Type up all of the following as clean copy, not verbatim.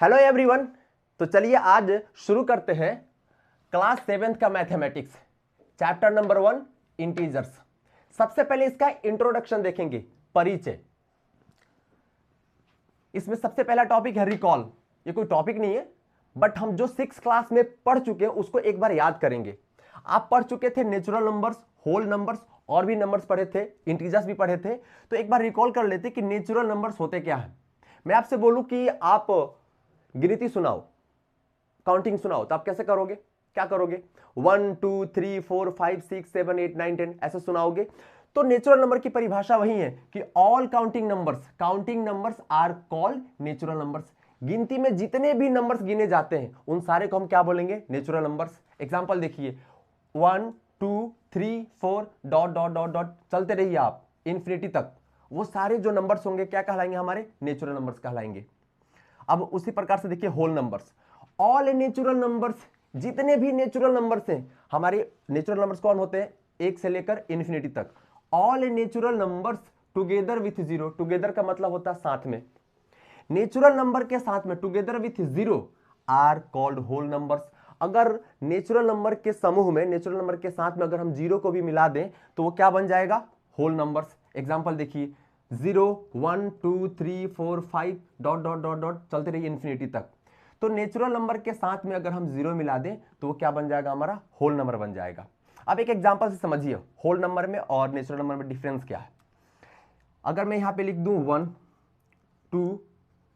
Hello everyone. तो चलिए आज शुरू करते हैं क्लास 7th का मैथमेटिक्स चैप्टर नंबर 1 इंटीजर्स। सबसे पहले इसका इंट्रोडक्शन देखेंगे, परिचय। इसमें सबसे पहला टॉपिक है रिकॉल। ये कोई टॉपिक नहीं है, बट हम जो 6th क्लास में पढ़ चुके हैं उसको एक बार याद करेंगे। आप पढ़ चुके थे नेचुरल नंबर्स, होल नंबर्स और भी नंबर्स पढ़े थे, इंटीजर्स भी पढ़े थे। तो एक बार रिकॉल कर लेते कि नेचुरल नंबर्स होते क्या है। मैं आपसे बोलूं कि आप गिनती सुनाओ, काउंटिंग सुनाओ, तो आप कैसे करोगे? क्या करोगे? 1 2 3 4 5 6 7 8 9 10 ऐसे सुनाओगे। तो नेचुरल नंबर की परिभाषा वही है कि all counting numbers are called natural numbers. गिनती में जितने भी नंबर्स गिने जाते हैं उन सारे को हम क्या बोलेंगे? Natural numbers. एग्जांपल देखिए, 1 2 3 4 डॉट डॉट डॉट डॉट चलते रहिए आप इन्फिनिटी तक। वो सारे जो नंबर्स होंगे क्या कहलाएंगे? हमारे नेचुरल नंबर्स कहलाएंगे। अब उसी प्रकार से देखिए whole numbers, all natural numbers, जितने भी नेचुरल नंबर्स हैं हमारे नेचुरल नंबर्स कौन होते हैं? 1 से लेकर इन्फिनिटी तक। All natural numbers together with zero, together का मतलब होता है साथ में। नेचुरल नंबर के साथ में together with zero are called whole numbers. अगर नेचुरल नंबर के समूह में, नेचुरल नंबर के साथ में अगर हम जीरो को भी मिला दें तो वो क्या बन जाएगा? Whole numbers. एग्जांपल देखिए, 0 1 2 3 4 5 डॉट डॉट डॉट डॉट चलते रहिए इन्फिनिटी तक। तो नेचुरल नंबर के साथ में अगर हम जीरो मिला दें तो वो क्या बन जाएगा? हमारा होल नंबर बन जाएगा। अब एक एग्जांपल से समझिए होल नंबर में और नेचुरल नंबर में डिफरेंस क्या है। अगर मैं यहां पे लिख दूं 1 2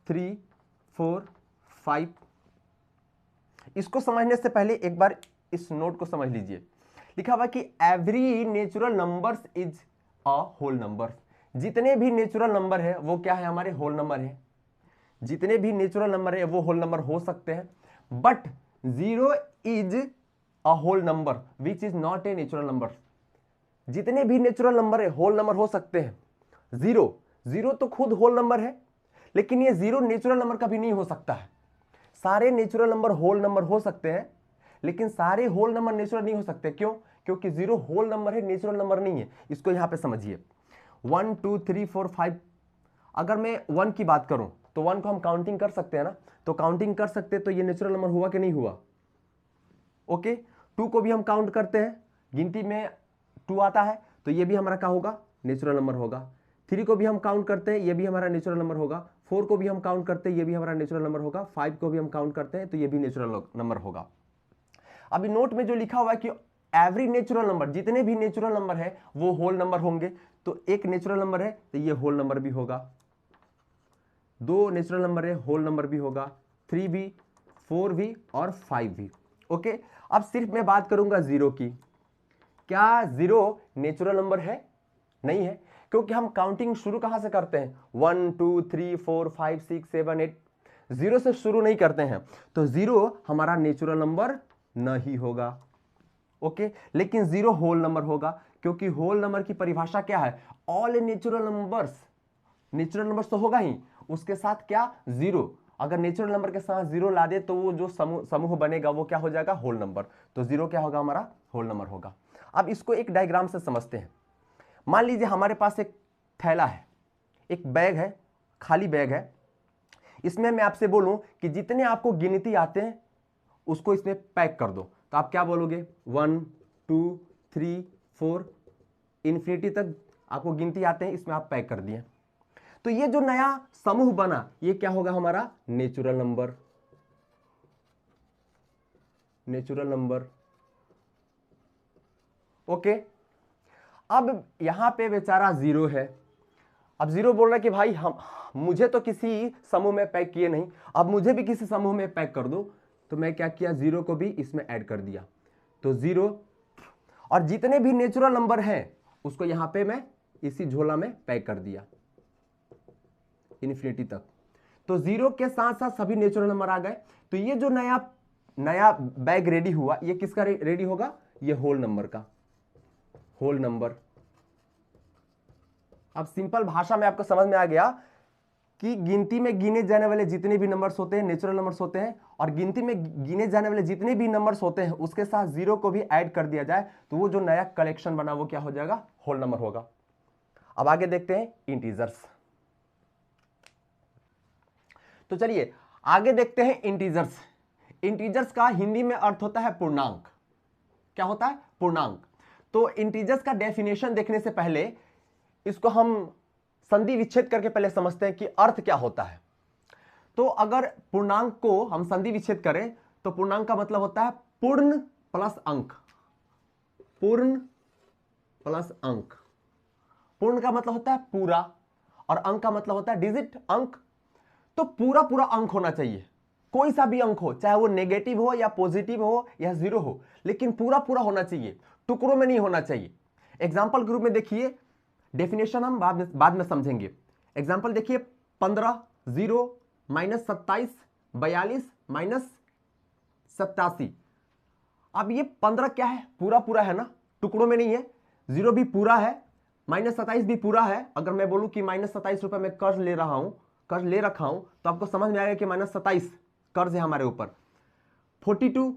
3 4 5, इसको समझने से पहले एक बार इस नोट को समझ लीजिए। लिखा हुआ कि every natural numbers is a whole number. जितने भी नेचुरल नंबर है वो क्या है? हमारे होल नंबर है। जितने भी नेचुरल नंबर है वो होल नंबर हो सकते हैं, but zero is a whole number which is not a natural number. जितने भी नेचुरल नंबर है होल नंबर हो सकते हैं। जीरो तो खुद होल नंबर है, लेकिन ये जीरो नेचुरल नंबर कभी नहीं हो सकता है। सारे नेचुरल नंबर होल नंबर हो सकते हैं, लेकिन सारे होल नंबर नेचुरल नहीं हो सकते। क्यों? क्योंकि जीरो होल नंबर है, नेचुरल नंबर नहीं है। इसको यहां पे समझिए। 1 2 3 4 5, अगर मैं 1 की बात करूं तो 1 को हम काउंटिंग कर सकते हैं ना, तो काउंटिंग कर सकते हैं तो ये नेचुरल नंबर हुआ कि नहीं हुआ? ओके। 2 को भी हम काउंट करते हैं, गिनती में 2 आता है तो ये भी हमारा क्या होगा? नेचुरल नंबर होगा। 3 को भी हम काउंट करते हैं, ये भी हमारा नेचुरल नंबर होगा। 4 को भी हम काउंट करते हैं, ये भी हमारा नेचुरल नंबर होगा। 5 को भी हम काउंट करते हैं तो ये भी नेचुरल नंबर होगा। अभी नोट में जो लिखा हुआ है कि एवरी नेचुरल नंबर, जितने भी नेचुरल नंबर है वो होल नंबर होंगे। तो एक नेचुरल नंबर है तो ये होल नंबर भी होगा। 2 नेचुरल नंबर है, होल नंबर भी होगा। 3 भी, 4 भी और 5 भी। ओके। अब सिर्फ मैं बात करूंगा जीरो की। क्या जीरो नेचुरल नंबर है? नहीं है, क्योंकि हम काउंटिंग शुरू कहां से करते हैं? 1 2 3 4 5 6 7 8, जीरो से शुरू नहीं करते हैं। तो जीरो हमारा नेचुरल नंबर नहीं होगा। ओके। लेकिन जीरो होल नंबर होगा, क्योंकि होल नंबर की परिभाषा क्या है? All natural numbers. Natural numbers तो होगा ही, उसके साथ क्या? जीरो। अगर नेचुरल नंबर के साथ जीरो ला दे तो वो जो समूह बनेगा वो क्या हो जाएगा? Whole number. तो जीरो क्या होगा? हमारा होल नंबर होगा। अब इसको एक डायग्राम से समझते हैं। मान लीजिए हमारे पास एक थैला है, एक बैग है, खाली बैग है। इसमें मैं आपसे बोलूं कि जितने आपको गिनती आते हैं उसको इसमें पैक कर दो, तो आप क्या बोलोगे? 1 2 3 4 इन्फिनिटी तक आपको गिनती आते हैं, इसमें आप पैक कर दिए। तो ये जो नया समूह बना ये क्या होगा? हमारा natural number. Natural number. Okay. अब यहां पे बेचारा जीरो है। अब जीरो बोल रहा है कि भाई हम मुझे तो किसी समूह में पैक किए नहीं, अब मुझे भी किसी समूह में पैक कर दो। तो मैं क्या किया? जीरो को भी इसमें ऐड कर दिया। तो जीरो और जितने भी नेचुरल नंबर हैं उसको यहां पे मैं इसी झोला में पैक कर दिया इन्फिनिटी तक। तो जीरो के साथ साथ सभी नेचुरल नंबर आ गए। तो ये जो नया बैग रेडी हुआ, ये किसका रेडी होगा? ये होल नंबर का। Whole number. अब सिंपल भाषा में आपको समझ में आ गया कि गिनती में गिने जाने वाले जितने भी नंबर्स होते हैं नेचुरल नंबर्स होते हैं, और गिनती में गिने जाने वाले जितने भी नंबर्स होते हैं उसके साथ जीरो को भी ऐड कर दिया जाए तो वो जो नया कलेक्शन बना वो क्या हो जाएगा? होल नंबर होगा। अब आगे देखते हैं इंटीजर्स। तो चलिए आगे देखते हैं इंटीजर्स। इंटीजर्स का हिंदी में अर्थ होता है पूर्णांक। क्या होता है? पूर्णांक। तो इंटीजर्स का डेफिनेशन देखने से पहले इसको हम संधि विच्छेद करके पहले समझते हैं कि अर्थ क्या होता है। तो अगर पूर्णांक को हम संधि विच्छेद करें तो पूर्णांक का मतलब होता है पूर्ण प्लस अंक। पूर्ण प्लस अंक। पूर्ण का मतलब होता है पूरा और अंक का मतलब होता है डिजिट, अंक। तो पूरा पूरा अंक होना चाहिए, कोई सा भी अंक हो, चाहे वो नेगेटिव हो या पॉजिटिव हो या जीरो हो, लेकिन पूरा पूरा होना चाहिए, टुकड़ों में नहीं होना चाहिए। एग्जाम्पल के रूप में देखिए, डेफिनेशन हम बाद में समझेंगे। एग्जाम्पल देखिए, 15, 0, -27, 42, -87। अब ये 15 क्या है? पूरा पूरा है ना, टुकड़ों में नहीं है। 0 भी पूरा है, -27 भी पूरा है। अगर मैं बोलूं कि -27 रुपए में कर्ज ले रहा हूं, कर्ज ले रखा हूं, तो आपको समझ में आएगा कि -27 कर्ज है हमारे ऊपर। 42,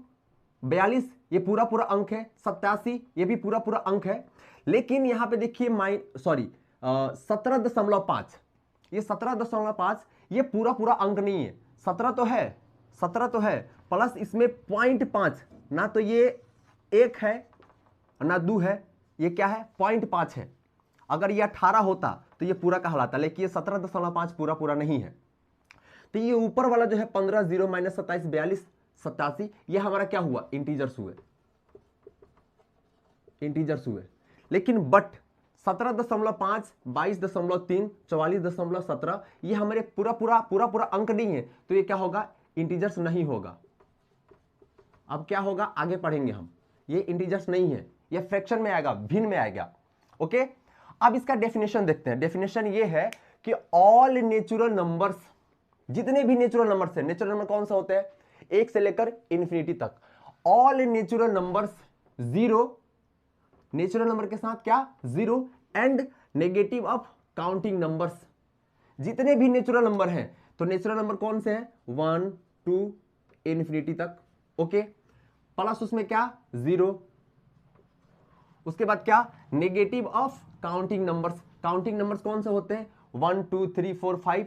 42 ये पूरा पूरा अंक है। 87 ये भी पूरा पूरा अंक है। लेकिन यहां पे देखिए 17.5, ये 17.5 ये पूरा पूरा अंक नहीं है। 17 तो है, 17 तो है, प्लस इसमें 0.5, ना तो ये 1 है ना 2 है, ये क्या है? 0.5 है। अगर ये 18 होता तो ये पूरा कहलाता, लेकिन ये 17.5 पूरा पूरा नहीं है। तो ये ऊपर वाला जो है 15, 0, -27, 42, 87, ये हमारा क्या हुआ? इंटीजर्स हुए, इंटीजर्स हुए। लेकिन बट 17.5, 22.3, 44.17 ये हमारे पूरा पूरा अंक नहीं है, तो ये क्या होगा? इंटीजर्स नहीं होगा। अब क्या होगा? आगे पढ़ेंगे हम। ये इंटीजर्स नहीं है, ये फ्रैक्शन में आएगा, भिन्न में आएगा। ओके, अब इसका डेफिनेशन देखते हैं। डेफिनेशन ये है कि ऑल नेचुरल नंबर्स, जितने भी नेचुरल नंबर्स है, नेचुरल नंबर कौन सा होता है? 1 से लेकर इन्फिनिटी तक। All natural numbers 0, natural number के साथ क्या? 0 and negative of counting numbers. जितने भी नेचुरल नंबर हैं, तो नेचुरल नंबर कौन से हैं? 1, 2 इन्फिनिटी तक। ओके, प्लस उसमें क्या? 0। उसके बाद क्या? Negative of counting numbers. Counting numbers कौन से होते हैं? 1, 2, 3, 4, 5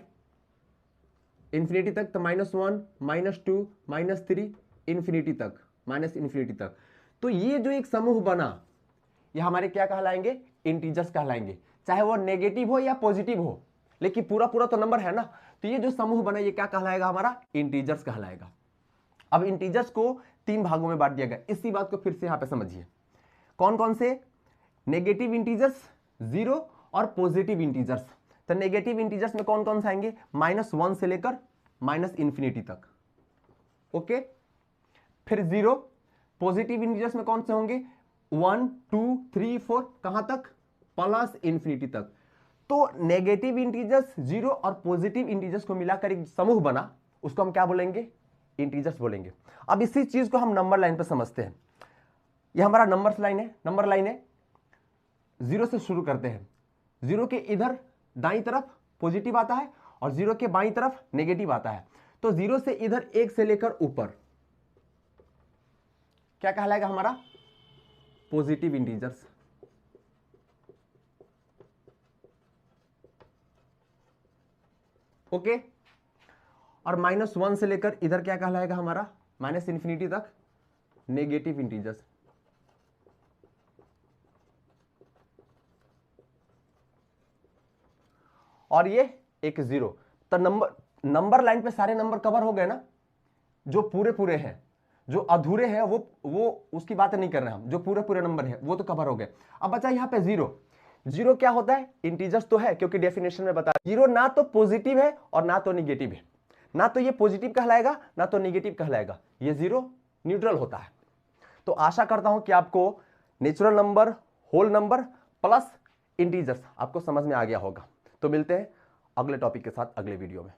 इन्फिनिटी तक, तो -1, -2, -3 इन्फिनिटी तक, माइनस इन्फिनिटी तक। तो ये जो एक समूह बना, ये हमारे क्या कहलाएंगे? इंटीजर्स कहलाएंगे, चाहे वो नेगेटिव हो या पॉजिटिव हो, लेकिन पूरा पूरा तो नंबर है ना। तो ये जो समूह बना, ये क्या कहलाएगा? हमारा इंटीजर्स कहलाएगा। अब इंटीजर्स को 3 भागों में बांट दिया गया। इसी बात को फिर से यहां पे समझिए। कौन कौन से? नेगेटिव इंटीजर्स, 0 और पॉजिटिव इंटीजर्स। तो नेगेटिव इंटीजर्स में कौन कौन से आएंगे? -1 से लेकर -इन्फिनिटी तक। ओके, फिर 0। पॉजिटिव इंटीजर्स में कौन से होंगे? 1, 2, 3, 4 कहां तक? प्लस इन्फिनिटी तक। तो नेगेटिव इंटीजर्स, 0 और पॉजिटिव इंटीजर्स को मिलाकर एक समूह बना, उसको हम क्या बोलेंगे? इंटीजर्स बोलेंगे। अब इसी चीज को हम नंबर लाइन पर समझते हैं। ये हमारा नंबर्स लाइन है, नंबर लाइन है। 0 से शुरू करते हैं। 0 के इधर दाईं तरफ पॉजिटिव आता है और 0 के बाईं तरफ नेगेटिव आता है। तो 0 से इधर 1 से लेकर ऊपर क्या कहलाएगा? हमारा पॉजिटिव इंटीजर्स। ओके, और -1 से लेकर इधर क्या कहलाएगा? हमारा -इन्फिनिटी तक नेगेटिव इंटीजर्स। और ये एक 0। तो नंबर लाइन पे सारे नंबर कवर हो गए ना, जो पूरे पूरे हैं। जो अधूरे हैं वो उसकी बात नहीं कर रहे हैं हम, जो पूरे पूरे नंबर हैं वो तो कवर हो गए। अब बचा यहाँ पे 0। 0 क्या होता है? इंटीजर्स तो है, क्योंकि डेफिनेशन में बता, 0 ना तो पॉजिटिव है और ना तो निगेटिव है। ना तो ये पॉजिटिव कहलाएगा ना तो निगेटिव कहलाएगा, ये 0 न्यूट्रल होता है। तो आशा करता हूं कि आपको natural number, whole number plus integers आपको समझ में आ गया होगा। तो मिलते हैं अगले टॉपिक के साथ अगले वीडियो में।